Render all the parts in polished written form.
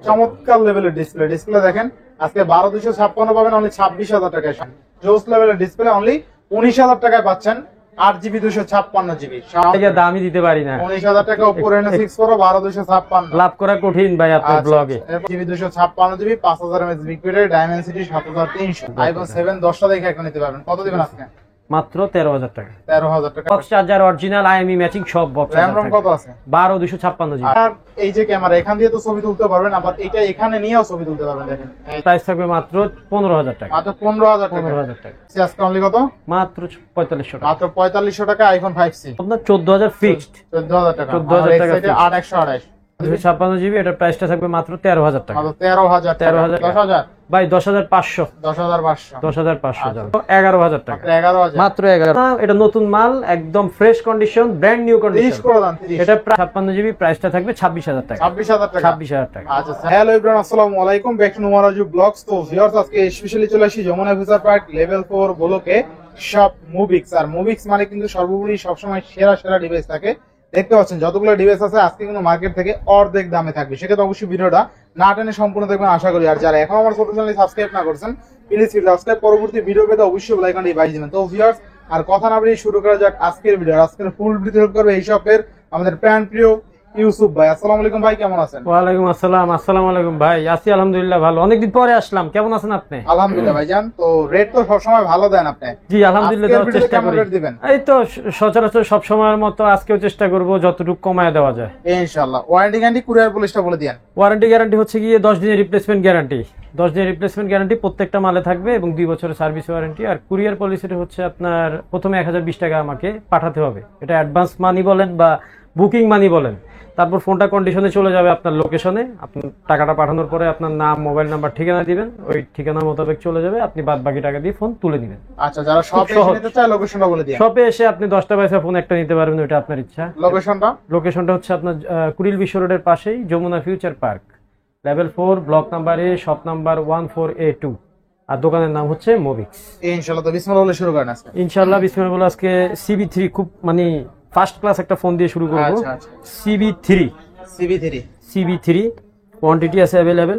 চমৎকার লেভেলের display. Display দেখেন আজকে 12256 পাবেন অনলি 26000 টাকায়। জোস লেভেলের ডিসপ্লে অনলি 19000 টাকায় পাচ্ছেন। 8GB 256GB দামই দিতে পারি না। 19000 টাকা Oppo Reno6 Pro 12256 লাভ করা কঠিন ভাই আপনার ব্লগে। GB 256GB 5000 mAh big battery Dimensity 7300 iPhone 7 10টা দেখে এখন নিতে পারবেন। কত দিবেন আজকে? মাত্র 13000 টাকা। 13000 টাকা। Box charger original IMEI matching সব বক্স RAM ROM কত আছে? 12256GB। আর এই যে ক্যামেরা এখান দিয়ে তো ছবি তুলতে পারবেন, আবার এটা এখানে নিয়েও ছবি তুলতে পারবেন। দেখেন প্রাইস থাকবে মাত্র 15000 টাকা। মাত্র 15000 টাকা। 15000 টাকা। আজকে অনলি কত? মাত্র 4500 টাকা। মাত্র 4500 টাকা আইফোন 5C আপনার 14000 ফিক্সড। 14000 টাকা। 14000 টাকা। 8128 256GB এটার প্রাইসটা থাকবে মাত্র 13000 টাকা। মাত্র 13000 টাকা। 10000 ভাই 10500। 10500 10500 যাবে 11000 টাকা। 11000 মাত্র 11। এটা নতুন মাল, একদম fresh condition, brand new 30 condition. করে দাম 30। এটা 56GB প্রাইসটা থাকবে 26000 টাকা। 26000 টাকা। 26000 টাকা। আচ্ছা হ্যালো এভরিওয়ান, আসসালামু আলাইকুম, ব্যাক টু নুমারাজু ব্লগস। তো ভিউয়ার্স আজকে স্পেশালি চলে আসি যমুনা ফিউচার পার্ক লেভেল 4 ব্লকে শপ মুভিক্স। আর মুভিক্স মানে কিন্তু সর্বোপরি সবসময় সেরা ডিভাইস থাকে। দেখতে পাচ্ছেন যতগুলো ডিভাইস আছে আজকে কিন্তু মার্কেট থেকে অর্ধেক দামে থাকবে। সেক্ষেত্রে অবশ্যই ভিডিওটা না টেনে সম্পূর্ণ দেখবেন আশা করি। আর যারা এখন আমার ছোট চ্যানেল সাবস্ক্রাইব না করছেন প্লিজ সাবস্ক্রাইব, পরবর্তী ভিডিও পেতে অবশ্যই বেল আইকনটি বাজিয়ে দিবেন। তো ভিউয়ার্স আর কথা না বাড়িয়ে শুরু করা যাক আজকের ভিডিও। আজকের ফুল ভিডিও হেল্প করবে এই শপের আমাদের প্রাণ প্রিয় ইউসুফ ভাই। আসসালামু আলাইকুম ভাই, কেমন আছেন? ওয়ালাইকুম আসসালাম। আসসালামু আলাইকুম ভাই, আছি আলহামদুলিল্লাহ ভালো। অনেকদিন পরে আসলাম, কেমন আছেন আপনি? আলহামদুলিল্লাহ ভাইজান। তো রেট তো সবসময় ভালো দেন আপনি। জি আলহামদুলিল্লাহ, দেওয়ার চেষ্টা করি। এই তো সচরাচর সব সময়ের মতো আজকেও চেষ্টা করব যতটুকু কমায় দেওয়া যায় ইনশাআল্লাহ। ওয়ারেন্টি গ্যারান্টি কুরিয়ার পলিশটা বলে দেন। ওয়ারেন্টি গ্যারান্টি হচ্ছে গিয়ে 10 দিনের রিপ্লেসমেন্ট গ্যারান্টি। 10 দিনের রিপ্লেসমেন্ট গ্যারান্টি প্রত্যেকটা মালে থাকবে এবং 2 বছরের সার্ভিস ওয়ারেন্টি। আর কুরিয়ার পলিসিটা হচ্ছে আপনার প্রথমে 1020 টাকা আমাকে পাঠাতে হবে। এটা অ্যাডভান্স মানি বলেন বা বুকিং মানি বলেন। তারপর ফোনটা কন্ডিশনে চলে যাবে আপনার লোকেশনে। আপনি টাকাটা পাঠানোর পরে আপনার নাম, মোবাইল নাম্বার, ঠিকানা দিবেন, ওই ঠিকানা মোতাবেক চলে যাবে। আপনি বাদ বাকি টাকা দিয়ে ফোন তুলে দিবেন। আচ্ছা, যারা শপে এসে নিতে চায় লোকেশনটা বলে দিন। শপে এসে আপনি 10টা পয়সা ফোন একটা নিতে পারবেন, ওটা আপনার ইচ্ছা। লোকেশনটা হচ্ছে আপনার কুড়িল বিশ্ব রোডের পাশেই Jamuna future park level 4 block number A shop number 14A2। আর দোকানের নাম হচ্ছে মুভিক্স। ইনশাআল্লাহ। তো বিসমিল্লাহ বলে শুরু করেন আজকে। ইনশাআল্লাহ বিসমিল্লাহ বলে আজকে CB3 খুব মানে ফার্স্ট ক্লাস একটা ফোন দিয়ে শুরু করব। CB3 কোয়ান্টিটি আছে अवेलेबल,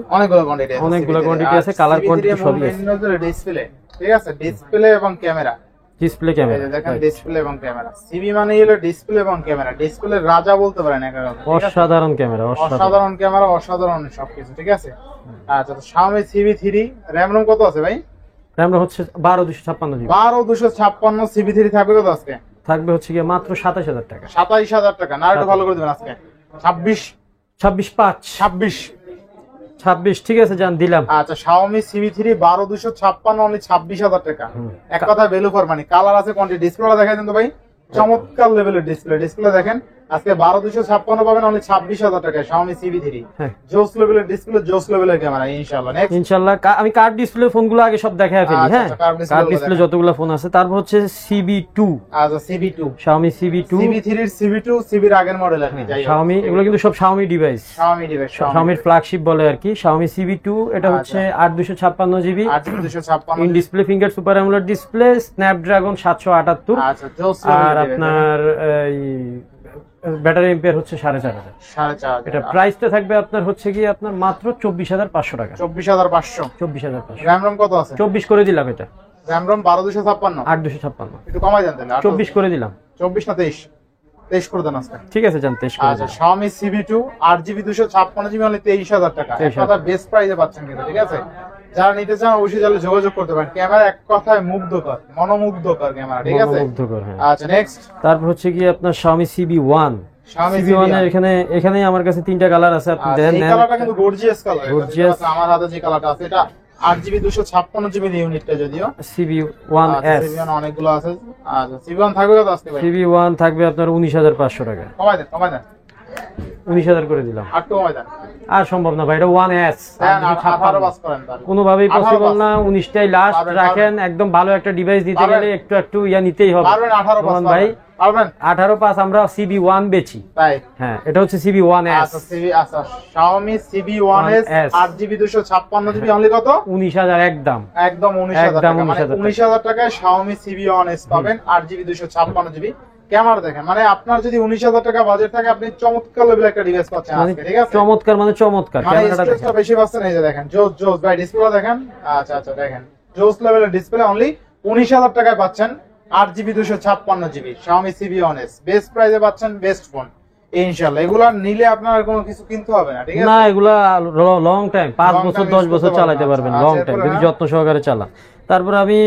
অনেকগুলো কোয়ান্টিটি আছে, কালার কোয়ান্টিটি সবই আছে। ডিসপ্লে ঠিক আছে, ডিসপ্লে এবং ক্যামেরা। ডিসপ্লে ক্যামেরা দেখেন, ডিসপ্লে এবং ক্যামেরা। সিবি মানে হলো ডিসপ্লে এবং ক্যামেরা, ডিসপ্লে রাজা বলতে পারেন একেবারে। অসাধারণ ক্যামেরা, অসাধারণ ক্যামেরা, অসাধারণ সবকিছু ঠিক আছে। আচ্ছা, তো Xiaomi CB3 RAM ROM কত আছে ভাই? RAM ROM হচ্ছে 12256GB। 12256 CB3 থাকবে কত আজকে? থাকবে হচ্ছে কি মাত্র 27000 টাকা। 27000 টাকা। না একটু ভালো করে দিবেন আজকে। 26 ঠিক আছে জান, দিলাম। আচ্ছা, Xiaomi CB3 12256 অনলি 26000 টাকা। এক কথা ভ্যালু ফর মানি। কালার আছে, কোয়ান্টিটি। ডিসপ্লেটা দেখাই দেন তো ভাই। চমৎকার লেভেলের ডিসপ্লে। ডিসপ্লে দেখেন আজকে 12256 পাবেন অনলি 26000 টাকায় Xiaomi CB3। জোস লেভেলের ডিসপ্লে, জোস লেভেলের ক্যামেরা। ইনশাআল্লাহ ইনশাআল্লাহ আমি কার্ড ডিসপ্লে ফোনগুলো আগে সব দেখায় ফেলি। হ্যাঁ, কার্ড ডিসপ্লে যতগুলো ফোন আছে। তারপর হচ্ছে CB2। আচ্ছা, CB2 Xiaomi CB2 CBর আগের মডেল আর কি। Xiaomi এগুলো কিন্তু সব Xiaomi ডিভাইস। Xiaomiর ফ্ল্যাগশিপ বলে আর কি। Xiaomi CB2 এটা হচ্ছে 8256GB, 8256 in display finger super AMOLED display, Snapdragon 778। আচ্ছা, জোস আর আপনার এই ব্যাটারি এম্পিয়ার হচ্ছে 4500। এটা প্রাইসটা থাকবে আপনার হচ্ছে কি আপনার মাত্র 24500 টাকা। 24500। RAM ROM কত আছে? 24 করে দিলাম। এটা RAM ROM 12256 8256 একটু কমাই দেন তাহলে। 24 করে দিলাম। 24 না 23 করে দেন আজকে। ঠিক আছে জান, 23 করে। আচ্ছা, Xiaomi CB2 8GB 256GB only 23000 টাকা। এক কথা বেস্ট প্রাইসে পাচ্ছেন কিন্তু ঠিক আছে। যারা নিতে চান অবশ্যই তাহলে যোগাযোগ করতে পারেন। ক্যামেরা এক কথায় মুগ্ধকর, মনোমুগ্ধকর ক্যামেরা ঠিক আছে। মুগ্ধকর, হ্যাঁ। আচ্ছা, নেক্সট। তারপর হচ্ছে কি আপনার Xiaomi CB1 এর এখানে আমার কাছে 3টা কালার আছে। আপনি দেন এই কালারটা কিন্তু গর্জিয়াস কালার। গর্জিয়াস। আমার হাতে যে কালারটা আছে এটা 8GB 256GB ইউনিটটা যদিও CB1S। CB1 অনেকগুলো আছে। আচ্ছা, CB1 থাকবে কত আজকে ভাই? CB1 থাকবে আপনার 19500 টাকা। কমাই দেন 19000 করে দিলাম। আর তো কমাই দেন। আর সম্ভব না ভাই, এটা 1S। কোনোভাবেই পসিবল না। 19টাই লাস্ট রাখেন। একদম ভালো একটা ডিভাইস দিতে গেলে একটু ইয়া নিতেই হবে। পারবেন 18 ভাই পারবেন? 18 আমরা CB1 বেচি। তাই? হ্যাঁ, এটা হচ্ছে CB1S। আচ্ছা Xiaomi CB1S 8GB 256GB only কত? 19,000 একদম। একদম 19,000 টাকা, মানে 19,000 19,000 টাকায় Xiaomi CB1S পাবেন 8GB 256GB। ক্যামেরা দেখেন, মানে আপনার যদি 19,000 টাকা বাজেট থাকে আপনি চমৎকার লেভেল একটা ডিভাইস পাচ্ছেন আজকে, ঠিক আছে? চমৎকার মানে চমৎকার, ক্যামেরাটা দেখেন স্পেসটা বেশি পাচ্ছেন। এই যে দেখেন জোস জোস ভাই, ডিসপ্লে দেখেন। আচ্ছা দেখেন জোস লেভেলের ডিসপ্লে অনলি 19,000 টাকায় পাচ্ছেন 8GB 256GB Xiaomi CB1S। Best প্রাইসে পাচ্ছেন, বেস্ট ফোন ইনশাআল্লাহ। এগুলা নিলে আপনার আর কোনো কিছু কিনতে হবে না, ঠিক আছে? না, এগুলা লং টাইম, 5 বছর 10 বছর চালাতে পারবেন, লং টাইম যদি যত্ন সহকারে চালান। তারপর আমি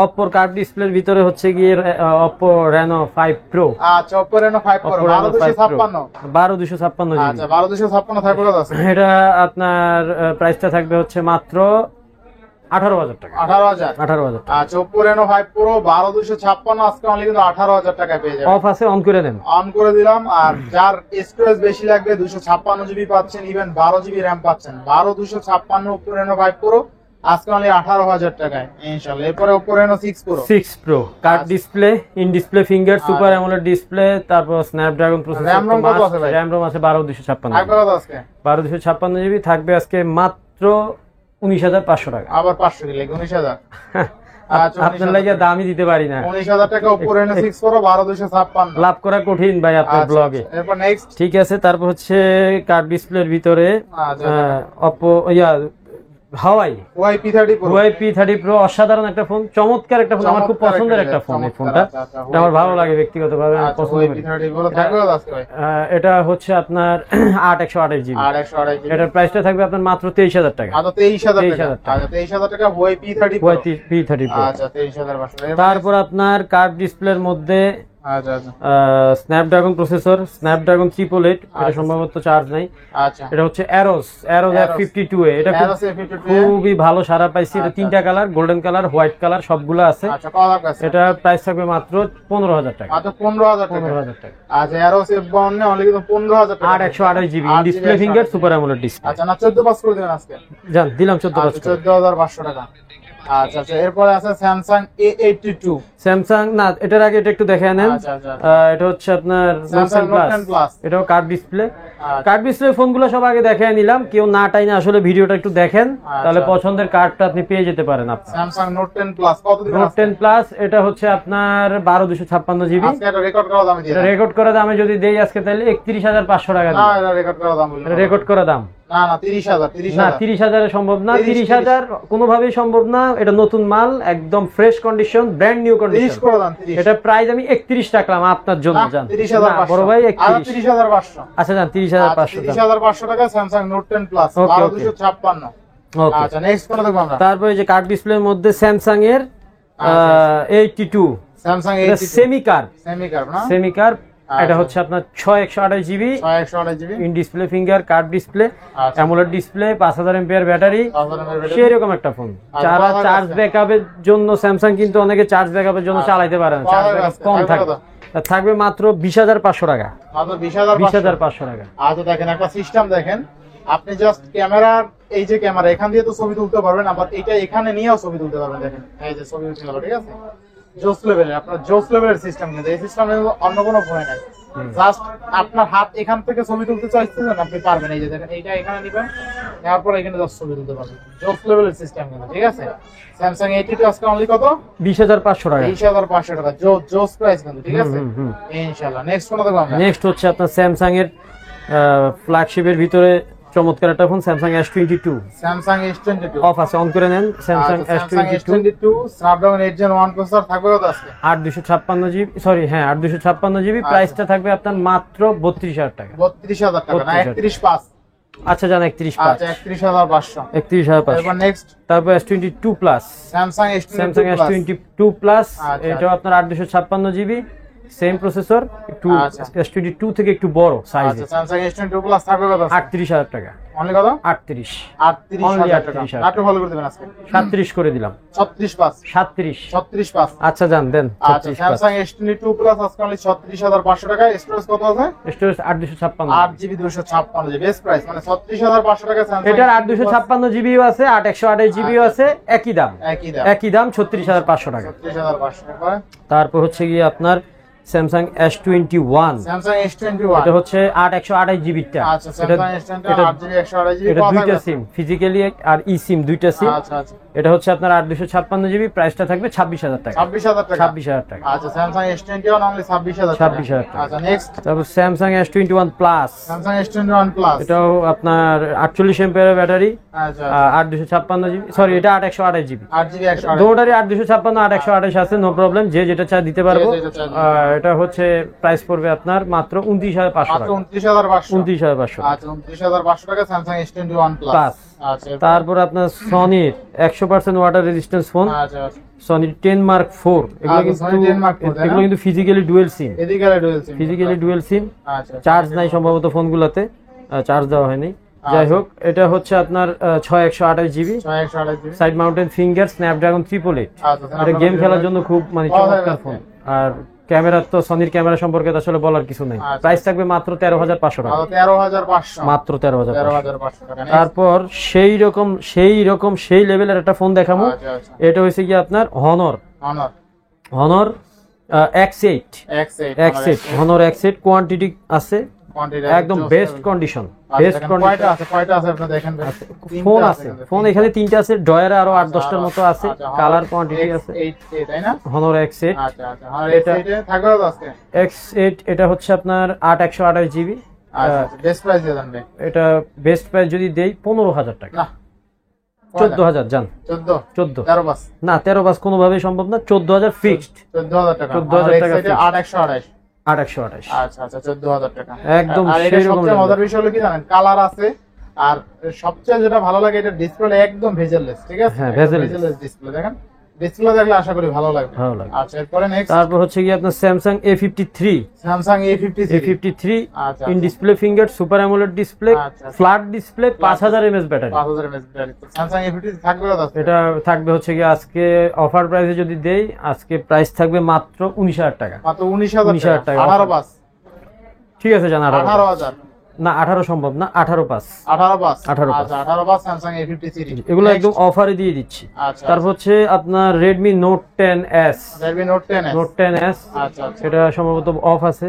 Oppo কার্ভ ডিসপ্লের ভিতরে হচ্ছে গিয়ে Oppo Reno 5 Pro। আচ্ছা Oppo Reno 5 Pro 12256। 12256 আচ্ছা 12256 থাকবে কত আছে? এটা আপনার প্রাইসটা থাকবে হচ্ছে মাত্র 18,000 টাকা। 18,000 টাকা। আচ্ছা Oppo Reno 5 Pro 12256 আজকে অনলি কিন্তু 18,000 টাকায় পেয়ে যাবেন। অফ আছে, অন করে দেন। অন করে দিলাম। আর যার স্টোরেজ বেশি লাগবে 256GB পাচ্ছেন, ইভেন 12GB RAM পাচ্ছেন। 12256 Oppo Reno 5 Pro আজকে অনলি 18,000 টাকায় ইনশাআল্লাহ। এরপরে Oppo Reno 6 Pro curve display, in display finger, super AMOLED display, তারপর স্ন্যাপড্রাগন প্রসেসর। RAM ROM কত আছে ভাই? RAM ROM আছে 12256। থাকবে কত আজকে? 12256GB থাকবে আজকে মাত্র 19,500 টাকা। আবার 500 কি লাগে? 19,000। আচ্ছা আপনার লাগে দামই দিতে পারি না। 19,000 টাকা Oppo Reno 6 Pro 12256। লাভ করা কঠিন ভাই আপনার ব্লগে। এরপর নেক্সট, ঠিক আছে। তারপর হচ্ছে কার্ভ ডিসপ্লের ভিতরে Oppo হাওয়াই P30 Pro অসাধারণ একটা ফোন, চমৎকার একটা ফোন, আমার খুব পছন্দের একটা ফোন। এই ফোনটা আমার ভালো লাগে ব্যক্তিগতভাবে, আমি পছন্দ করি। এটা হচ্ছে আপনার 8/128GB। এটার প্রাইসটা থাকবে আপনার মাত্র 23,000 টাকা। আচ্ছা 23,000 টাকা। আচ্ছা 23,000 টাকা Huawei P30 Pro। আচ্ছা 23,500। তারপর আপনার কার্ভ ডিসপ্লের মধ্যে আচ্ছা স্ন্যাপড্রাগন প্রসেসর, স্ন্যাপড্রাগন 888। এটা সম্ভবত চার্জ নাই। আচ্ছা এটা হচ্ছে Aros F52A। এটা খুবই ভালো সারা পাইছি। এটা 3টা colour, golden colour, white colour সবগুলো আছে। আচ্ছা কত আছে? এটা প্রাইস থাকবে মাত্র 15,000 টাকা। আচ্ছা 15,000 টাকা। আচ্ছা Aros F52 অনলি কিন্তু 15,000 টাকা। 8/128GB display finger, super AMOLED display. আচ্ছা না 14 পাস করে দিবেন আজকে? জান দিলাম 14 পাস। 14,500 টাকা। আচ্ছা এরপরে আছে Samsung A82। স্যামসাং না, এটার আগে এটা একটু দেখে নেন। এটা হচ্ছে আপনার Samsung Note 10 Plus। এটাও কার্ভ ডিসপ্লে। কার্ভ ডিসপ্লে ফোনগুলো সব আগে দেখে নিলাম, কেউ না টাইনে আসলে ভিডিওটা একটু দেখেন, তাহলে পছন্দের কার্ডটা আপনি পেয়ে যেতে পারেন। আপনি Samsung Note 10 Plus কত দিবেন? Note 10 Plus এটা হচ্ছে আপনার 12256GB। আজকে এটা রেকর্ড করা দামে দিয়ে। এটা রেকর্ড করা দামে যদি দেই আজকে তাহলে 31,500 টাকা না এটা রেকর্ড করা দাম বলি। রেকর্ড করা দাম না 30,000 না, 30,000 এ সম্ভব না। 30,000 কোনোভাবেই সম্ভব না। এটা নতুন মাল, একদম fresh condition, brand new condition. এটা প্রাইস আমি 31 রাখলাম আপনার জন্য। জান 30,500 বড় ভাই 31। 30,500। আচ্ছা জান 30,500। 30,500 টাকা Samsung Note 10 Plus 12256। ওকে আচ্ছা নেক্সট কোন দেখব আমরা? তারপরে যে কার্ভ ডিসপ্লের মধ্যে স্যামসাং এর 82 Samsung A82 সেমি কার্ভ না? Semi curve. এটা হচ্ছে আপনার 6/128GB in display finger, curve display, AMOLED display, 5000 mAh battery, সেরকম একটা ফোন। যারা চার্জ ব্যাকআপের জন্য, স্যামসাং কিন্তু অনেকে চার্জ ব্যাকআপের জন্য চালাতে পারেন, চার্জ ব্যাকআপ কম থাকবে, থাকবে মাত্র 20,500 টাকা। মাত্র 20,500 টাকা। আচ্ছা দেখেন একটা সিস্টেম দেখেন, আপনি জাস্ট ক্যামেরার এই যে ক্যামেরা এখান দিয়ে তো ছবি তুলতে পারবেন, আবার এটা এখানে নিয়েও ছবি তুলতে পারবেন। দেখেন এই যে ছবি উঠে গেল, ঠিক আছে? জোস লেভেলের, আপনার জোস লেভেলের সিস্টেম, কিন্তু এই সিস্টেমে অন্য কোনো ভয় নাই। জাস্ট আপনার হাত এখান থেকে ছবি তুলতে চাইতেছেন, আপনি পারবেন। এই যে দেখেন এইটা এখানে নেবেন, নেওয়ার পর এখানে জাস্ট ছবি তুলতে পারবেন। জোস লেভেলের সিস্টেম কিন্তু, ঠিক আছে? Samsung A82 আজকে অনলি কত? 20,500 টাকা। 20,500 টাকা জোস প্রাইস কিন্তু, ঠিক আছে? ইনশাআল্লাহ নেক্সট কোন দেখব আমরা? নেক্সট হচ্ছে আপনার স্যামসাং এর ফ্ল্যাগশিপের ভিতরে চমৎকার একটা phone, Samsung S22। Samsung S22 of আছে, অন করে নেন। Samsung S22 Snapdragon 8 Gen 1 processor থাকবে কত আজকে? 8/256GB, সরি হ্যাঁ 8/256GB। প্রাইসটা থাকবে আপনার মাত্র 32,000 টাকা। 32,000 টাকা না 31,500। আচ্ছা জান 31,500। আচ্ছা 31,500। 31,500। এরপর নেক্সট, তারপর S22 plus, Samsung S22 plus. এটাও আপনার 8/256GB, সেম প্রসেসর, একটু S22 থেকে একটু বড় সাইজ। আচ্ছা Samsung S22 প্লাস থাকবে কত? 38,000 টাকা। অনলি কত? 38,000 টাকা। আটু ভালো করে দিবেন আজকে। 37 করে দিলাম। 36,500। আচ্ছা জান দেন। আচ্ছা Samsung S22 প্লাস আজকে অনলি 36,500 টাকা। স্টোরেজ কত আছে? স্টোরেজ 8/256। 8GB 256 বেস্ট প্রাইস, মানে 36,500 টাকা Samsung। এটার 8/256GB ও আছে, 8/128GB ও আছে, একই দাম 36,500 টাকা। 36,500 টাকা। তারপর হচ্ছে গিয়ে আপনার স্যামসাং S21, স্যামসাং S21 এটা হচ্ছে 8128 জিবি টা। আচ্ছা স্যামসাং S21 8GB 128GB এটা দুইটা সিম, ফিজিক্যালি আর ই সিম দুইটা সিম। আচ্ছা আচ্ছা এটা হচ্ছে আপনার 8256 জিবি, প্রাইসটা থাকবে 26000 টাকা। 26000 টাকা 26000 টাকা। আচ্ছা স্যামসাং S21 অনলি 26000 টাকা। 26000 টাকা। আচ্ছা নেক্সট তারপর Samsung S21 plus, Samsung S21 plus এটাও আপনার 48 এমপিআর ব্যাটারি, আচ্ছা 8256 জিবি, সরি এটা 8128 জিবি। 8GB 128 দুটোরই 8256 8128 আছে, নো প্রবলেম, যে যেটা চাই দিতে পারবো। যে যেটা চাই দিতে এটা হচ্ছে প্রাইস পড়বে আপনার মাত্র 29500 মাত্র টাকা। 29500 29500 আচ্ছা 29500 টাকা স্যামসাং S21 প্লাস। প্লাস। আচ্ছা তারপর আপনার সনির 100% ওয়াটার রেজিস্ট্যান্স ফোন, আচ্ছা সনির 10 মার্ক 4, এগুলো আচ্ছা, Sony 10 Mark 4, তাই না? এগুলো কিন্তু ফিজিক্যালি ডুয়েল সিম, এদিকে ডুয়াল সিম ফিজিক্যালি ডুয়েল সিম। আচ্ছা চার্জ নাই সম্ভবত ফোনগুলোতে, চার্জ দেওয়া হয়নি। যাই হোক, এটা হচ্ছে আপনার 6128 GB, 128GB side mountain finger, Snapdragon 888। আচ্ছা এটা গেম খেলার জন্য খুব মানে চমৎকার ফোন। আর ক্যামেরা তো সনির ক্যামেরা সম্পর্কে তো আসলে বলার কিছু নেই। আচ্ছা। প্রাইস থাকবে মাত্র 13500 টাকা, 13500 মাত্র 13500। 13500 টাকা next। তারপর সেই লেভেলের একটা ফোন দেখাবো। আচ্ছা আচ্ছা এটা হচ্ছে কি আপনার Honor Honor X8, X8 Honor X8 quantity আছে, কোয়ান্টিটি একদম বেস্ট কন্ডিশন, বেস্ট কয়টা কন্ডিশন। আছে আপনি দেখেন ভাই। ফোন আছে, ফোন এখানে 3টা আছে, ডয়ারে আরো 8-10টার মতো আছে, আচ্ছা, কালার কোয়ান্টিটি আছে। X8 তাই না? হনর X8, আচ্ছা আচ্ছা আর এটা- X8 এ থাকবে তো আজকে। X8 এটা হচ্ছে আপনার 8128 জিবি। আচ্ছা বেস্ট প্রাইস দিয়ে দেন ভাই। এটা বেস্ট প্রাইস যদি দেই 15000 টাকা, না 14000 জান, 14 14 13 বাস না 13 বাস কোনোভাবেই সম্ভব না, 14000 ফিক্সড, 14000 টাকা 14,000 টাকা X8 8128 8128। আচ্ছা আচ্ছা 14000 টাকা একদম আর এটা সেরকম সবচেয়ে level। মজার বিষয় হলো কি জানেন, কালার আছে আর সবচেয়ে যেটা ভালো লাগে এটা ডিসপ্লে একদম ভেজেললেস, ঠিক আছে? হ্যাঁ, bezel-less। ভেজেললেস ডিসপ্লে দেখেন, ডিসপ্লে দেখলে আশা করি ভালো লাগবে। ভালো লাগবে। আচ্ছা এরপরে নেক্সট তারপর হচ্ছে কি আপনার Samsung A53, Samsung A53 A53 in display finger, super AMOLED display, আচ্ছা। Flat display, 5000 mAh battery. 5000 mAh battery. Samsung A53 থাকবে কত আজকে? এটা থাকবে হচ্ছে কি আজকে অফার প্রাইসে যদি দেই, আজকে প্রাইস থাকবে মাত্র 19000 টাকা। মাত্র 19000 টাকা। 18 বাস ঠিক আছে জানা, 18000 না 18 সম্ভব না, 18 পাস। 18 বাস 18 আচ্ছা 18 বাস স্যামসাং A53 এগুলো একদম অফারে দিয়ে দিচ্ছি। আচ্ছা তারপর হচ্ছে আপনার Redmi Note 10s, Redmi Note 10s Note 10s, আচ্ছা আচ্ছা এটা সম্ভবত অফ আছে।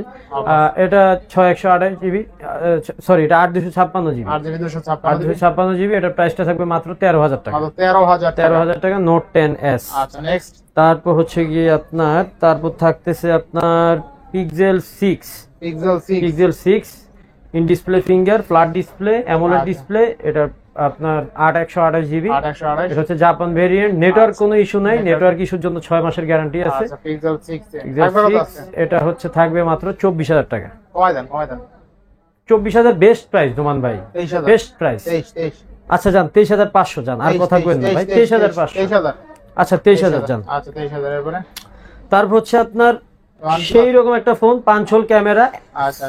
এটা 6128 জিবি, সরি এটা 8256 জিবি, 8GB 256 8256 জিবি। এটার প্রাইসটা থাকবে মাত্র 13000 টাকা, মাত্র 13000 টাকা। 13000 টাকা Note 10s। আচ্ছা নেক্সট তারপর হচ্ছে গিয়ে আপনার তারপর থাকতেছে আপনার Pixel 6, Pixel 6 in display finger, flat display, AMOLED আচ্ছা। ডিসপ্লে। এটা আপনার 128 জিবি, 828 এটা হচ্ছে জাপান ভেরিয়েন্ট। নেটওয়ার্ক কোনো ইস্যু নাই, নেটওয়ার্ক ইস্যুর জন্য 6 মাসের গ্যারান্টি আছে। আচ্ছা Pixel 6 Pixel থাকবে কত 6 আজকে? এটা হচ্ছে থাকবে মাত্র 24000 টাকা। কয় দেন 24000 বেস্ট প্রাইস নোমান ভাই, 23000 বেস্ট প্রাইস। 23 আচ্ছা জান 23500 জান, আর কথা কইন না ভাই, 23500। 23000 আচ্ছা 23000 জান। আচ্ছা 23000 এরপরে তারপর হচ্ছে আপনার OnePlus। সেই রকম একটা ফোন 5 হোল ক্যামেরা, আচ্ছা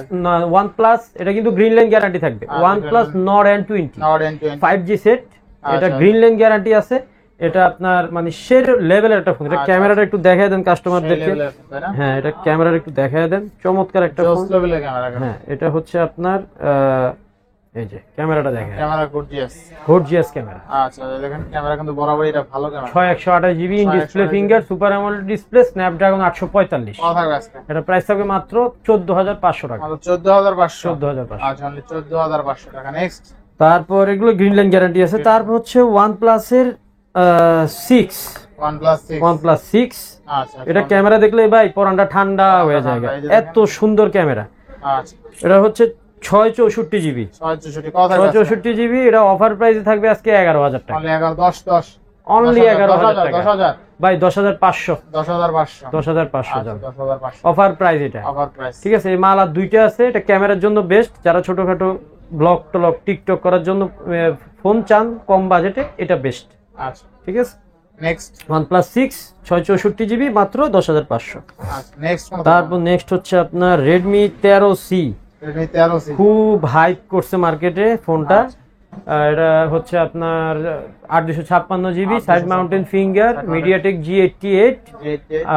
OnePlus, এটা কিন্তু গ্রিন লাইন গ্যারান্টি থাকবে। আচ্ছা, OnePlus Nord N20 Nord N20 5G set, এটা আচ্ছা। গ্রিন লাইন গ্যারান্টি আছে। এটা আপনার মানে সেই লেভেলের একটা ফোন। এটা আচ্ছা, ক্যামেরাটা একটু দেখায় দেন কাস্টমারদেরকে। সেই level এর, তাই না? হ্যাঁ, এটা ক্যামেরাটা একটু দেখায় দেন, চমৎকার একটা ফোন। জোস লেভেলের ক্যামেরা। হ্যাঁ, এটা হচ্ছে আপনার এই যে ক্যামেরাটা দেখেন, ক্যামেরা গর্জিয়াস। Gorgeous camera. আচ্ছা দেখেন ক্যামেরা কিন্তু বরাবরই এটা ভালো camera. 128 GB in display 128 finger, super AMOLED display, Snapdragon 845। কত থাকবে আজকে? এটা প্রাইস থাকবে মাত্র 14500 টাকা, মাত্র 14500 14500। আচ্ছা অনলি 14500 টাকা। নেক্সট তারপর এগুলো গ্রিন লাইন গ্যারান্টি আছে। তারপর হচ্ছে OnePlus এর 6, OnePlus 6 আচ্ছা, আচ্ছা এটা ক্যামেরা দেখলে ভাই পরানটা ঠান্ডা হয়ে যায়, ঠান্ডা, এই যে দেখেন। এত সুন্দর ক্যামেরা। আচ্ছা এটা হচ্ছে 664 জিবি, 664 কত থাকবে? 664 জিবি। এটা অফার প্রাইসে থাকবে আজকে 11000 টাকা, অনলি 11 10 10 অনলি 11000 টাকা 10000 ভাই, 10500, 10500 10500 আচ্ছা জান 10500 অফার প্রাইস এটা। Offer price. ঠিক আছে, এই মাল আর দুইটা আছে। এটা ক্যামেরার জন্য বেস্ট, যারা ছোটখাটো ব্লগ টলগ টিকটক করার জন্য ফোন চান কম বাজেটে, এটা বেস্ট। আচ্ছা ঠিক আছে, নেক্সট OnePlus 6 664 জিবি মাত্র 10500। আচ্ছা নেক্সট তারপর নেক্সট হচ্ছে আপনার Redmi 13C, Redmi 13C খুব হাইপ করছে মার্কেটে ফোনটা। এটা হচ্ছে আপনার 8256 GB, side mountain finger, MediaTek G88,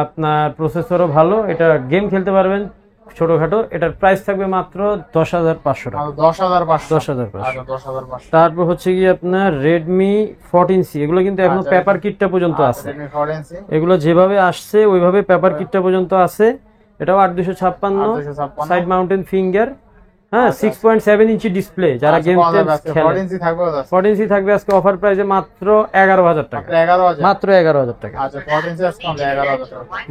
আপনার প্রসেসরও ভালো। এটা গেম খেলতে পারবেন ছোটখাটো। এটার প্রাইস থাকবে মাত্র 10500 টাকা, 10500 10500। আচ্ছা 10500 তারপর হচ্ছে কি আপনার Redmi 14C, এগুলো কিন্তু এখনো পেপার কিটটা পর্যন্ত আছে। Redmi 14C এগুলো যেভাবে আসছে ওইভাবে পেপার কিটটা পর্যন্ত আছে। এটাও 8256, 8256 সাইড মাউন্টেন ফিঙ্গার, হ্যাঁ 6.7 ইঞ্চি ডিসপ্লে। যারা গেম খেলে 14 ইঞ্চি থাকবে দাদা? 14 ইঞ্চি থাকবে আজকে অফার প্রাইসে মাত্র 11000 টাকা, 11000 মাত্র 11000 টাকা, আচ্ছা 14 ইঞ্চি আজকে 11000 টাকা,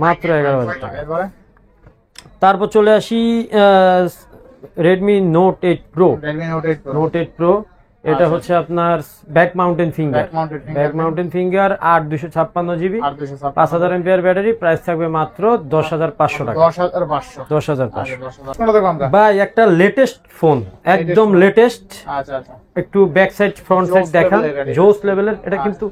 মাত্র 11000 টাকা। এরপরে তারপর চলে আসি Redmi Note 8 Pro। Redmi Note 8 Pro, Note 8 Pro এটা হচ্ছে আপনার back mountain finger, back mountain finger 8256 GB, 8256 5000 MPR battery, price থাকবে মাত্র 10500 টাকা, 10500, 10500। 10000 কোনটা দেখো আমরা? ভাই একটা লেটেস্ট ফোন, একদম লেটেস্ট, আচ্ছা আচ্ছা, একটু back side front side Joss দেখান, level এর গাড়ি। জোস লেভেলের। এটা কিন্তু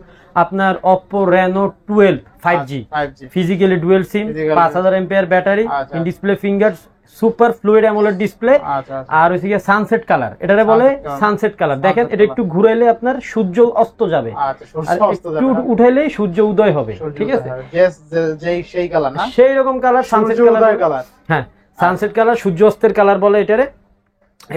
আপনার Oppo Reno 12 5G, 5G, physically dual SIM, Physically 5000 MPR battery, আচ্ছা। In display finger, super fluid AMOLED display, আচ্ছা আচ্ছা, আর হচ্ছে সানসেট কালার, এটারে বলে Sunset color। Sunset colour. দেখেন Sunset এটা একটু ঘুরাইলে আপনার সূর্য অস্ত যাবে, আচ্ছা সূর্য আর অস্ত একটু যাবে না? উঠাইলেই সূর্য উদয় হবে, সূর্য ঠিক আছে? উদয় হবে। Yes, যেই সেই কালার না? সেই রকম কালার সানসেট সূর্য উদয় কালার, কালার। হ্যাঁ সানসেট কালার, সূর্য অস্তের কালার বলে এটারে।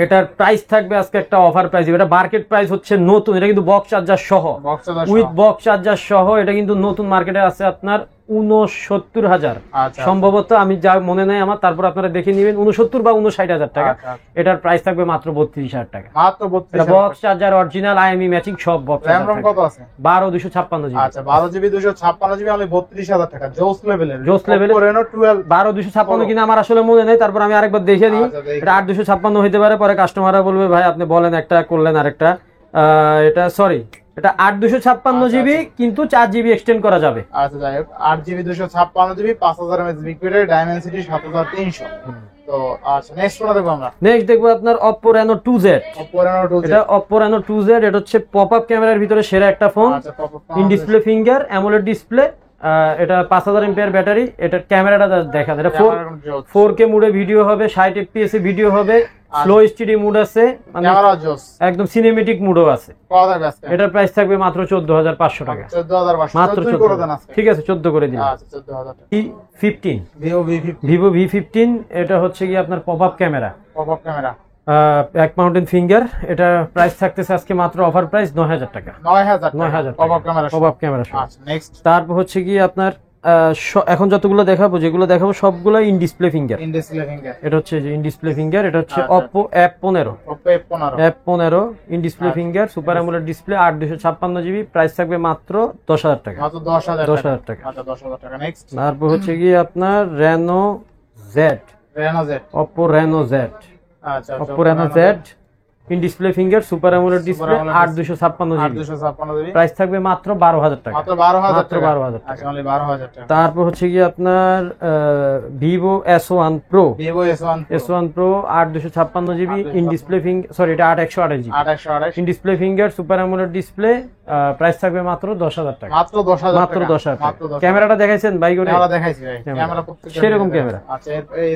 এটার প্রাইস থাকবে আজকে একটা অফার প্রাইস, এটা মার্কেট প্রাইস হচ্ছে নতুন, এটা কিন্তু বক্স চার্জার সহ, বক্স দাদা উইথ বক্স চার্জার সহ, এটা কিন্তু নতুন মার্কেটে আছে আপনার 69000 আচ্ছা সম্ভবত, আমি যা মনে নাই আমার, তারপর আপনারা দেখে নেবেন 69 বা 59000 টাকা। আচ্ছা, আচ্ছা। এটার প্রাইস থাকবে মাত্র 32000 টাকা, মাত্র এটা 32 box charger original IMEI matching সব বক্স RAM ROM কত আছে? 12256 জিবি, আচ্ছা 12GB 256GB আমি 32000 টাকা, জোস লেভেলের, জোস লেভেলের। Oppo Reno 12 12256 কিনা আমার আসলে মনে নেই, তারপর আমি আরেকবার দেখে নিই। আচ্ছা, দেখি। এটা 8256 হইতে পারে, পরে কাস্টমাররা বলবে ভাই আপনি বলেন একটা করলেন আরেকটা। এটা সরি, এটা 8256 জিবি, কিন্তু 4GB এক্সটেন্ড করা যাবে। আচ্ছা যাই হোক, 8GB 256GB 5000 mAh big battery, Dimensity 7300। তো আচ্ছা নেক্সট কোনটা দেখবো আমরা? নেক্সট দেখবো আপনার Oppo Reno 2Z। Oppo Reno 2Z, এটা Oppo Reno 2Z, এটা হচ্ছে পপ আপ ক্যামেরার ভিতরে সেরা একটা ফোন, আচ্ছা pop-up in display finger AMOLED display, এটা 5000 এমপিআর ব্যাটারি। এটার ক্যামেরাটা দেখান, এটা 4K মুডে ভিডিও হবে, 60 fps এ ভিডিও হবে, স্লো এইচডি মুড আছে, মানে ক্যামেরা জোস, একদম সিনেমেটিক মুডও আছে। কত থাকবে আজকে? এটার প্রাইস থাকবে মাত্র 14500 টাকা, 14500, মাত্র 14 করে দেন 14। আজকে। ঠিক আছে 14 করে দিলাম। আচ্ছা 14000 টাকা। V15, Vivo V50 Vivo V15, এটা হচ্ছে কি আপনার pop up camera, pop-up camera, back mountain finger. এটা প্রাইস থাকতেছে আজকে মাত্র অফার প্রাইস 9000 টাকা, 9000 টাকা, pop-up camera. Pop up camera. আচ্ছা নেক্সট, তারপর হচ্ছে কি আপনার এখন যতগুলো দেখাবো, যেগুলো দেখাবো সবগুলো in display finger. In display finger, এটা হচ্ছে ইন ডিসপ্লে ফিঙ্গার, এটা হচ্ছে আচ্ছা। Oppo F15, Oppo F15, F15 in display আচ্ছা। Finger, super AMOLED display, 8256 GB, price থাকবে মাত্র 10000 টাকা, মাত্র 10000 10000 টাকা। আচ্ছা 10000 টাকা। নেক্সট, তারপর হচ্ছে কি আপনার Reno Z, Reno Z, Oppo Reno Z, আচ্ছা Oppo Reno Z in display finger, super AMOLED display, 8256 GB, 8256GB, price থাকবে মাত্র 12000 টাকা, মাত্র 12000 মাত্র টাকা, 12000 টাকা। আচ্ছা অনলি 12000 টাকা। তারপর হচ্ছে কি আপনার Vivo S1 Pro, Vivo S1 S1 Pro 8256 GB, in display finger, sorry এটা 8128 GB, 8128, in display finger, super AMOLED display, price থাকবে মাত্র 10000 টাকা, মাত্র 10000 মাত্র টাকা, 10000 টাকা। মাত্র 10000 ক্যামেরাটা দেখাইছেন ভাই করে? ক্যামেরা দেখাইছি ভাই, ক্যামেরা। ক্যামেরা প্রত্যেকটা সেরকম দেখাইছি। ক্যামেরা। আচ্ছা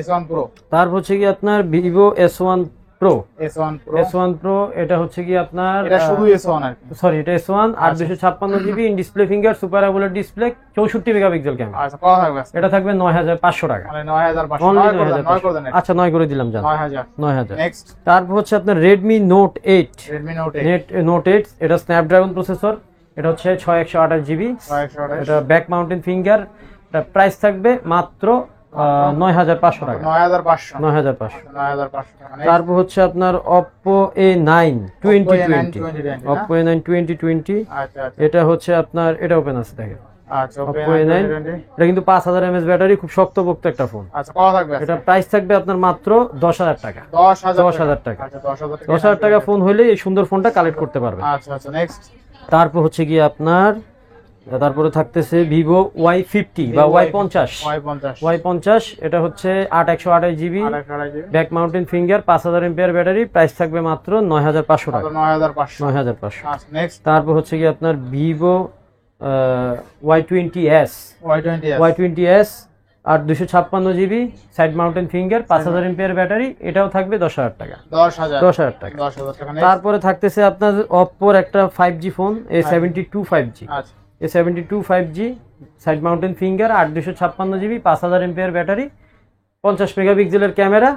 S1 Pro, তারপর হচ্ছে কি আপনার Vivo S1 Pro, S1 Pro, S1 Pro এটা হচ্ছে কি আপনার এটা শুধু S1 আর কি। সরি এটা S1 8256 GB, in display finger, super AMOLED display, 64 megapixel camera. আচ্ছা কত থাকবে আজকে? এটা থাকবে 9500 টাকা, মানে 9500, অনলি 9 করে দেন, 9 করে দেন, 9500। আচ্ছা 9 করে দিলাম জান, 9000। 9000। নেক্সট, তারপর হচ্ছে আপনার Redmi Note 8, Redmi Note 8, Note 8, এটা স্ন্যাপড্রাগন প্রসেসর, এটা হচ্ছে 6128 জিবি, 128, এটা ব্যাক মাউন্টেন ফিঙ্গার, এটা প্রাইস থাকবে মাত্র 9500 টাকা, 9500, 9500। 9500 টাকা। Next, তারপর হচ্ছে আপনার Oppo A9 2020, 2020, Oppo A9 2020, আচ্ছা আচ্ছা এটা হচ্ছে আপনার, এটা ওপেন আছে দেখেন, আচ্ছা Oppo A9, এটা কিন্তু 5000 mAh ব্যাটারি, খুব শক্তপোক্ত একটা ফোন। আচ্ছা কত থাকবে আজকে? এটা প্রাইস থাকবে আপনার মাত্র 10000 টাকা, 10000 টাকা। আচ্ছা 10000 টাকা, 10000 টাকা ফোন হইলে এই সুন্দর ফোনটা কালেক্ট করতে পারবে। আচ্ছা আচ্ছা। নেক্সট, তারপর হচ্ছে কি আপনার, তারপরে থাকতেছে Vivo Y50 বা Y50, Y50, Y50, এটা হচ্ছে 8128 GB, 128GB, back mountain finger, 5000 MPR battery, price থাকবে মাত্র 9500 টাকা, 9500, 9500। আচ্ছা নেক্সট, তারপর হচ্ছে কি আপনার Vivo Y20s, Y20s, Y20s 8256 GB, side mountain finger, 5000 MPR battery, এটাও থাকবে 10000 টাকা, 10000, 10000 টাকা। 10000 টাকা। নেক্সট, তারপরে থাকতেছে আপনার Oppo একটা 5G ফোন, A72 5G, আচ্ছা A72 5G, side mountain finger, 8256 GB, 5000 MPR battery, 50 মেগাপিক্সেলের ক্যামেরা,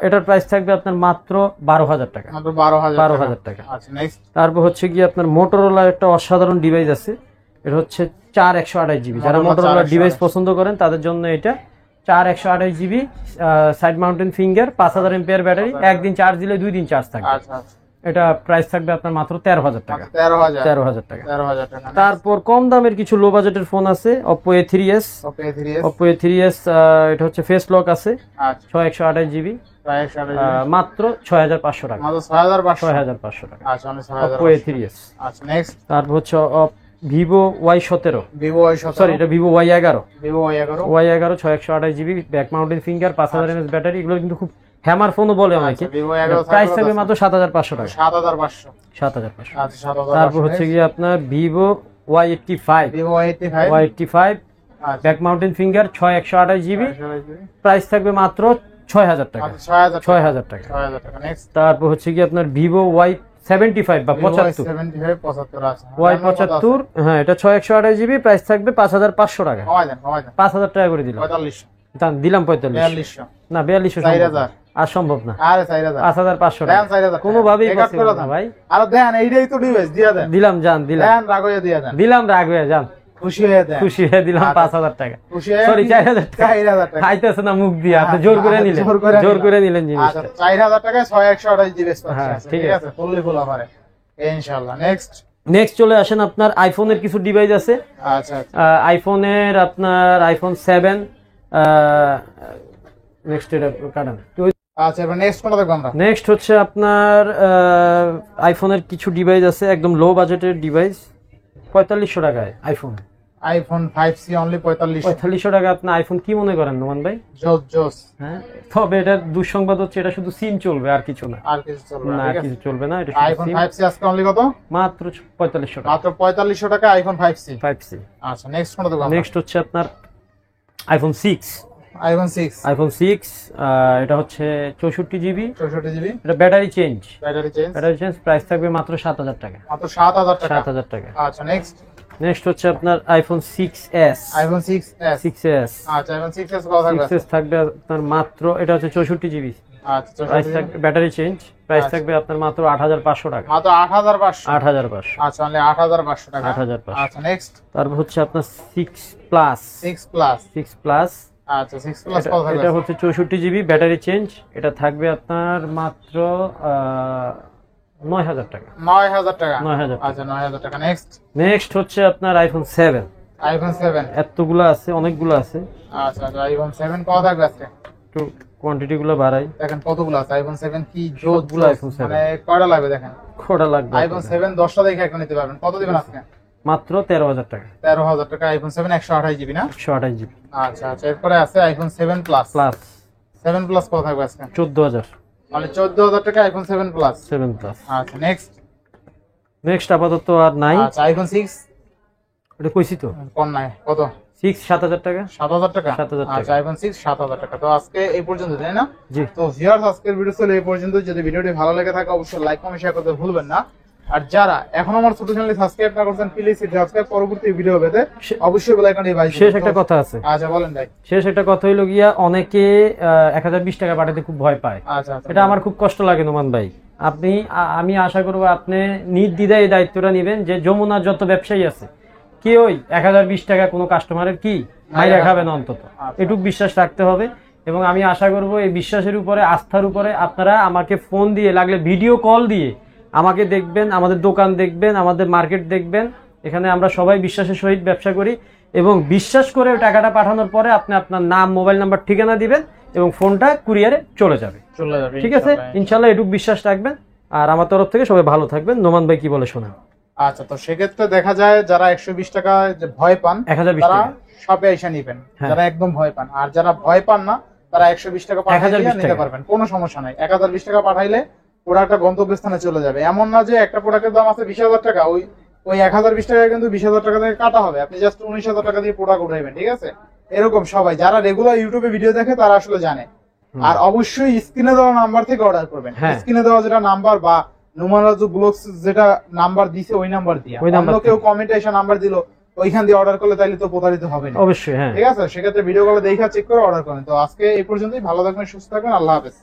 এটার প্রাইস থাকবে আপনার মাত্র 12000 টাকা, মাত্র 12000 টাকা। আচ্ছা নেক্সট, তারপর হচ্ছে কি আপনার মোটরোলার একটা অসাধারণ ডিভাইস আছে, এটা হচ্ছে 4128 জিবি, যারা Motorola মোটরোলার 4128 ডিভাইস পছন্দ করেন তাদের জন্য এটা 4128 GB, side mountain finger, 5000 MPR battery, একদিন চার্জ দিলে 2 দিন চার্জ থাকবে। আচ্ছা আচ্ছা, এটা প্রাইস থাকবে আপনার মাত্র 13000 টাকা। 13000 13000 টাকা। 13000 টাকা। তারপর কম দামের কিছু লো বাজেটের ফোন আছে, Oppo A3s। ওকে 3s। Oppo A3s এটা হচ্ছে ফেস লক আছে, আচ্ছা, 6128 GB, 128 মাত্র 6500 টাকা। মাত্র 6500। 6500 টাকা। আচ্ছা, অনলি 6500। Oppo A3s। আচ্ছা, নেক্সট তারপর হচ্ছে Vivo Y17, Vivo Y17, sorry এটা Vivo Y11। Vivo Y11, Y11 6128 GB, back mountain finger, 5000 mAh battery. এগুলো কিন্তু খুব হ্যামার ফোনও বলে অনেকে। আচ্ছা, Vivo Y11 প্রাইস থাকবে মাত্র 7500 টাকা। 7500। 7500। আচ্ছা, 7500। তারপর হচ্ছে গিয়ে আপনার Vivo Y85, Vivo Y85, Y85 আচ্ছা, back mountain finger, 6128 GB, 128 GB, price থাকবে মাত্র 6000 টাকা। আচ্ছা, 6000 টাকা। 6000 টাকা। 6000 টাকা। নেক্সট তারপর হচ্ছে কি আপনার Vivo Y75 বা 75, Y75 75 আছে। Y75, হ্যাঁ এটা 6128 GB, প্রাইস থাকবে 5500 টাকা। কমাই দেন, কমাই দেন। 5000 টাকা করে দিলাম। 4500, দিলাম 4500। 4200, না 4200 4000, আর সম্ভব না। আরে 4000, 5500 দেন টাকা 4000, কোনোভাবেই এক আট পসিবল করে না দেন। ভাই। আর দেন, এইটাই তো ডিভাইস দিয়া দেন। দিলাম জান, দিলাম দেন, রাগ হয়ে দিয়া দেন। দিলাম, রাগ হয়ে যান, খুশি হয়ে দেন। খুশি হয়ে দিলাম আচ্ছা। 5000 টাকা। খুশি হয়ে সরি 4000 টাকা। 4000 টাকা। খাইতেছে না মুখ দিয়ে, আপনি জোর করে নিলেন, জোর করে নিলেন আচ্ছা, জিনিসটা। 4000 টাকায় 6128 জিবি স্পেস হ্যাঁ, আছে। ঠিক ঠিক আছে। আছে, ফুললি ফুল অফারে ইনশাআল্লাহ। নেক্সট, নেক্সট চলে আসেন আপনার আইফোনের কিছু ডিভাইস আছে। আচ্ছা আচ্ছা, আইফোনের আপনার iPhone 7, নেক্সট এটা কাটান। আচ্ছা, এবার নেক্সট কোনটা দেখব আমরা? নেক্সট হচ্ছে আপনার আইফোনের কিছু ডিভাইস আছে, একদম লো বাজেটের ডিভাইস, 4500 টাকায় আইফোন। IPhone 5C only 4500। 4500 টাকা আপনি আইফোন কি মনে করেন নোমান ভাই? জোস জোস। হ্যাঁ, তবে এটার দুঃসংবাদ হচ্ছে এটা শুধু সিম চলবে, আর কিছু না। আর কিছু চলবে না, না, আর ঠিক আছে। কিছু চলবে না, এটা আইফোন 5C আজকে অনলি কত? মাত্র 4500 টাকা। মাত্র 4500 টাকা আইফোন 5C। 5C। আচ্ছা, নেক্সট কোনটা দেখব আমরা? নেক্সট হচ্ছে আপনার আইফোন 6। আইফোন 6, আইফোন 6 এটা হচ্ছে 64 GB, 64 জিবি, এটা battery change. Battery change, battery change price থাকবে মাত্র 7000 টাকা। মাত্র 7000 টাকা। 7000 টাকা। আচ্ছা, নেক্সট নেক্সট হচ্ছে আপনার iPhone 6s। IPhone 6s। 6s। আচ্ছা, আইফোন 6s কত থাকবে? 6s থাকবে আপনার মাত্র, এটা হচ্ছে 64 GB, আচ্ছা, প্রাইস 64 থাকবে ব্যাটারি চেঞ্জ, প্রাইস আচ্ছা। থাকবে আপনার মাত্র 8500 টাকা। মাত্র 8500। 8500। আচ্ছা, অনলি 8500 টাকা। 8500। আচ্ছা, নেক্সট তারপর হচ্ছে আপনার 6 প্লাস। 6 প্লাস। 6 প্লাস, আচ্ছা, 6 প্লাস কত থাকবে? এটা হচ্ছে 64 GB, ব্যাটারি চেঞ্জ, এটা থাকবে আপনার মাত্র 9000 টাকা। 9000 টাকা। 9000 টাকা। আচ্ছা, 9000 টাকা। নেক্সট নেক্সট হচ্ছে আপনার আইফোন 7। আইফোন 7। এতগুলো আছে, অনেকগুলো আছে, আচ্ছা আচ্ছা, আইফোন 7 কত থাকবে আজকে? একটু কোয়ান্টিটি গুলো বাড়াই। দেখেন কতগুলো আছে আইফোন 7, কি জোস সবগুলো iPhone 7। মানে কয়টা লাগবে দেখেন। খোড়া লাগবে আইফোন 7 10টা দেখে একটা নিতে পারবেন। কত দিবেন আজকে? মাত্র 13000 টাকা। 13000 টাকা আইফোন 7 128 জিবি না? 128 GB আচ্ছা আচ্ছা, এরপরে আছে আইফোন 7 প্লাস। প্লাস 7 প্লাস কত থাকবে আজকে? 14000। মানে 14000 টাকা আইফোন 7 প্লাস। 7 প্লাস। আচ্ছা, নেক্সট নেক্সট আপাতত আর নাই, আচ্ছা, আইফোন 6 এটা কইছি তো। কোন নাই? কত? 6 7000 টাকা। 7000 টাকা। 7000 টাকা। আচ্ছা, আইফোন 6 7000 টাকা। তো আজকে এই পর্যন্ত, তাই না? জি। তো ভিউয়ার্স, আজকের ভিডিও ছিল এই পর্যন্ত। যদি ভিডিওটি ভালো লেগে থাকে অবশ্যই লাইক কমেন্ট শেয়ার করতে ভুলবেন না। আর যারা এখনো আমার ছোট চ্যানেলে সাবস্ক্রাইব না করছেন প্লিজ সাবস্ক্রাইব, পরবর্তী ভিডিও পেতে অবশ্যই বেল আইকনটি বাজিয়ে দিন। শেষ একটা কথা আছে। আচ্ছা, বলেন ভাই। শেষ একটা কথা হইলো গিয়া, অনেকে 1020 টাকা পাঠাতে খুব ভয় পায়। আচ্ছা আচ্ছা, এটা আমার খুব কষ্ট লাগে নোমান ভাই। আপনি আমি আশা করবো আপনি নির্দ্বিধায় এই দায়িত্বটা নেবেন যে যমুনার যত ব্যবসায়ী আছে কেউই 1020 টাকা কোনো কাস্টমারের কি মাইরা খাবে না অন্তত, এটুক বিশ্বাস রাখতে হবে। এবং আমি আশা করব এই বিশ্বাসের উপরে, আস্থার উপরে আপনারা আমাকে ফোন দিয়ে, লাগলে ভিডিও কল দিয়ে আমাকে দেখবেন, আমাদের দোকান দেখবেন, আমাদের মার্কেট দেখবেন। এখানে আমরা সবাই বিশ্বাসের সহিত ব্যবসা করি এবং বিশ্বাস করে টাকাটা পাঠানোর পরে আপনি আপনার নাম, মোবাইল নাম্বার, ঠিকানা দিবেন এবং ফোনটা কুরিয়ারে চলে যাবে। ঠিক আছে, ইনশাল্লাহ এটুক বিশ্বাস রাখবেন। আর আমার তরফ থেকে সবাই ভালো থাকবেন। নোমান ভাই কি বলে শোনান। আচ্ছা, তো সেক্ষেত্রে দেখা যায় যারা 120 টাকা যে ভয় পান 1020 তারা টাকা শপে এসে নিবেন, হ্যাঁ। যারা একদম ভয় পান। আর যারা ভয় পান না তারা 120 টাকা পাঠিয়ে 1020 নিতে টাকা। পারবেন, কোনো সমস্যা নাই। 1020 টাকা পাঠাইলে প্রোডাক্টটা গন্তব্যস্থানে চলে যাবে। এমন না যে একটা প্রোডাক্টের দাম আছে 20000 টাকা, ওই 1020 টাকা কিন্তু 20000 টাকা থেকে কাটা হবে, আপনি জাস্ট 19000 টাকা দিয়ে প্রোডাক্ট উঠাইবেন। ঠিক আছে, এরকম সবাই যারা রেগুলার ইউটিউবে ভিডিও দেখে তারা আসলে জানে। আর অবশ্যই স্ক্রিনে দেওয়া নাম্বার থেকে অর্ডার করবেন। হ্যাঁ। স্ক্রিনে দেওয়া যেটা নাম্বার বা নোমান রাজু ব্লগস যেটা নাম্বার দিছে ওই নাম্বার দিয়ে, ওই নাম্বার অন্য কেউ কমেন্টে এসে নাম্বার দিল ওইখান দিয়ে অর্ডার করলে তাইলে তো প্রতারিত হবে না। অবশ্যই, হ্যাঁ। ঠিক আছে, সেক্ষেত্রে ভিডিও কলে দেখে চেক করে অর্ডার করেন। তো আজকে এই পর্যন্তই। ভালো থাকবেন, সুস্থ থাকবেন, আল্লাহ হাফেজ।